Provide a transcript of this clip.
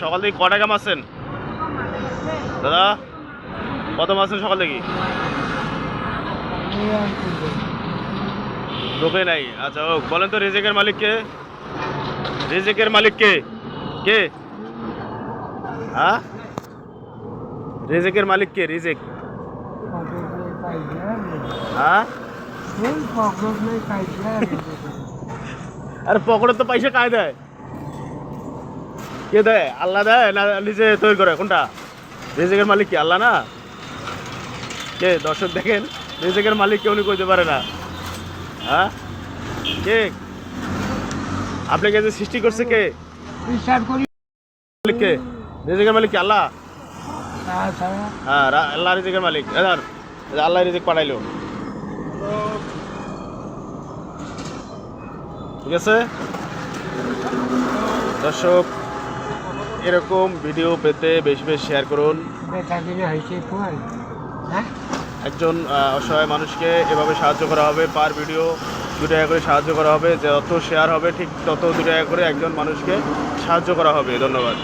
সকাল থেকে কটা কাম আছেন দাদা? কত মাসেন সকাল থেকে? ঢোকে নাই। আচ্ছা ও বলেন তো রিজিকের মালিক কে? রিজিকের মালিক কে? কে? হ্যাঁ, রিজিকের মালিক কে? রিজিক হ্যাঁ, আরে পকেটে তো পয়সা কায় দেয়? কে দেয়? আল্লাহ দেয় না নিজে তৈরি করে? কোনটা? রিজিকের মালিক কি আল্লাহ না? কে? দর্শক দেখেন, রিজিকের মালিক কে উনি কইতে পারে না। হ্যাঁ, কে? আপনাকে যে সৃষ্টি করছে কে? মালিক কে? রিজিকের মালিক কি আল্লাহ? হ্যাঁ, আল্লাহ রিজিকের মালিক। এদার আল্লাহ রিজিক পাঠাইলো, ঠিক আছে? দর্শক এরকম ভিডিও পেতে বেশি বেশি শেয়ার করুন। একজন অসহায় মানুষকে এভাবে সাহায্য করা হবে। পার ভিডিও 2 টাকা করে সাহায্য করা হবে। যত শেয়ার হবে ঠিক তত 2 টাকা করে একজন মানুষকে সাহায্য করা হবে। ধন্যবাদ।